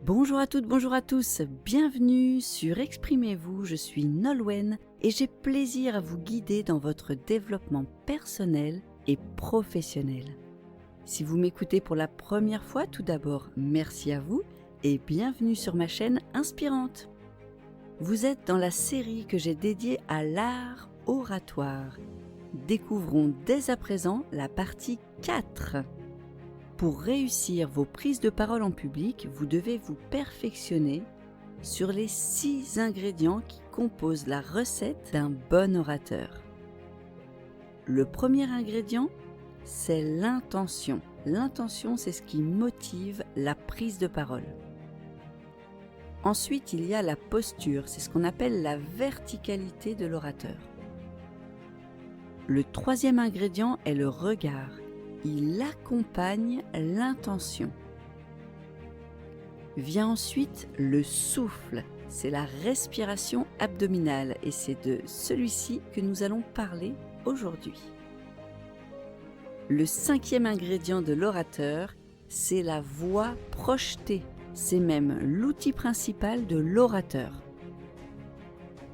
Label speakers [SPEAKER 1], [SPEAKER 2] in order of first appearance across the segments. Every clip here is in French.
[SPEAKER 1] Bonjour à toutes, bonjour à tous, bienvenue sur Exprimez-vous, je suis Nolwenn et j'ai plaisir à vous guider dans votre développement personnel et professionnel. Si vous m'écoutez pour la première fois, tout d'abord, merci à vous et bienvenue sur ma chaîne inspirante. Vous êtes dans la série que j'ai dédiée à l'art oratoire. Découvrons dès à présent la partie 4. Pour réussir vos prises de parole en public, vous devez vous perfectionner sur les 6 ingrédients qui composent la recette d'un bon orateur. Le premier ingrédient, c'est l'intention. L'intention, c'est ce qui motive la prise de parole. Ensuite, il y a la posture, c'est ce qu'on appelle la verticalité de l'orateur. Le troisième ingrédient est le regard. Il accompagne l'intention. Vient ensuite le souffle, c'est la respiration abdominale et c'est de celui-ci que nous allons parler aujourd'hui. Le cinquième ingrédient de l'orateur, c'est la voix projetée, c'est même l'outil principal de l'orateur.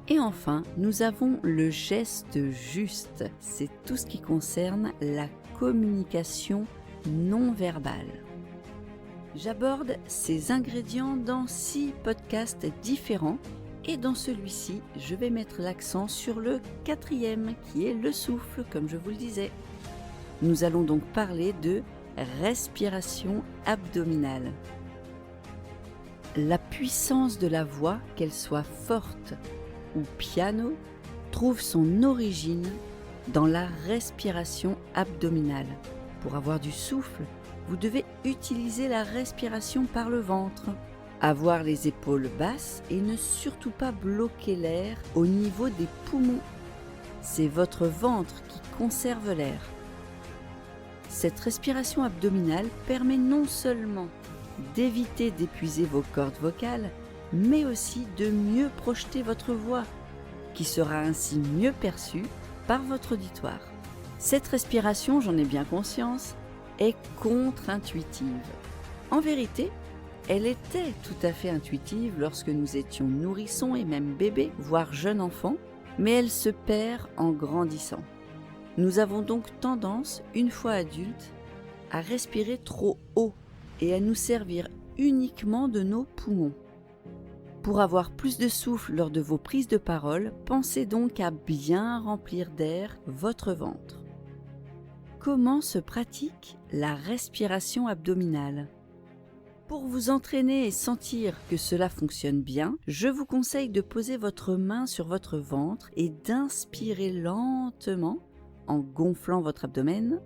[SPEAKER 1] Et enfin, nous avons le geste juste, c'est tout ce qui concerne la communication non verbale. J'aborde ces ingrédients dans 6 podcasts différents et dans celui-ci, je vais mettre l'accent sur le 4e qui est le souffle, comme je vous le disais. Nous allons donc parler de respiration abdominale. La puissance de la voix, qu'elle soit forte ou piano, trouve son origine dans la respiration abdominale. Pour avoir du souffle, vous devez utiliser la respiration par le ventre, avoir les épaules basses et ne surtout pas bloquer l'air au niveau des poumons. C'est votre ventre qui conserve l'air. Cette respiration abdominale permet non seulement d'éviter d'épuiser vos cordes vocales, mais aussi de mieux projeter votre voix, qui sera ainsi mieux perçue par votre auditoire. Cette respiration, j'en ai bien conscience, est contre-intuitive. En vérité, elle était tout à fait intuitive lorsque nous étions nourrissons et même bébés, voire jeunes enfants, mais elle se perd en grandissant. Nous avons donc tendance, une fois adultes, à respirer trop haut et à nous servir uniquement de nos poumons. Pour avoir plus de souffle lors de vos prises de parole, pensez donc à bien remplir d'air votre ventre. Comment se pratique la respiration abdominale ? Pour vous entraîner et sentir que cela fonctionne bien, je vous conseille de poser votre main sur votre ventre et d'inspirer lentement en gonflant votre abdomen.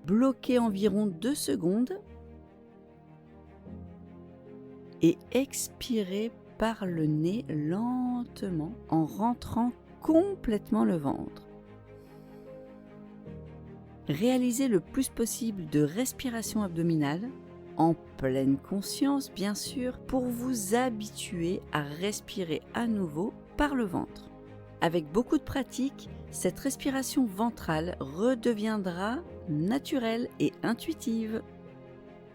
[SPEAKER 1] Bloquez environ 2 secondes et expirez par le nez lentement en rentrant complètement le ventre. Réalisez le plus possible de respiration abdominale, en pleine conscience bien sûr, pour vous habituer à respirer à nouveau par le ventre. Avec beaucoup de pratique, cette respiration ventrale redeviendra naturelle et intuitive.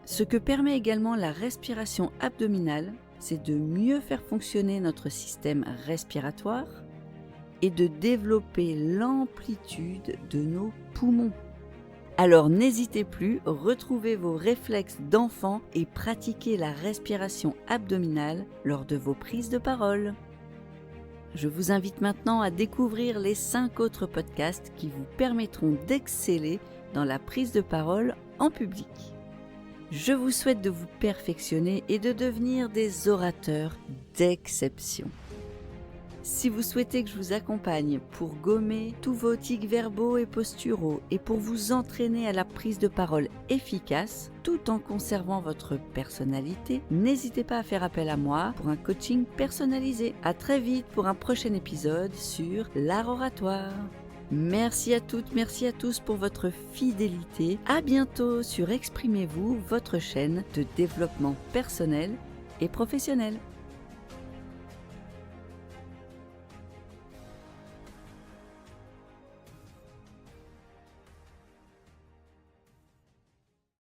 [SPEAKER 1] Ce que permet également la respiration abdominale, c'est de mieux faire fonctionner notre système respiratoire et de développer l'amplitude de nos poumons. Alors n'hésitez plus, retrouvez vos réflexes d'enfant et pratiquez la respiration abdominale lors de vos prises de parole. Je vous invite maintenant à découvrir les 5 autres podcasts qui vous permettront d'exceller dans la prise de parole en public. Je vous souhaite de vous perfectionner et de devenir des orateurs d'exception. Si vous souhaitez que je vous accompagne pour gommer tous vos tics verbaux et posturaux et pour vous entraîner à la prise de parole efficace, tout en conservant votre personnalité, n'hésitez pas à faire appel à moi pour un coaching personnalisé. À très vite pour un prochain épisode sur l'art oratoire. Merci à toutes, merci à tous pour votre fidélité. À bientôt sur Exprimez-vous, votre chaîne de développement personnel et professionnel.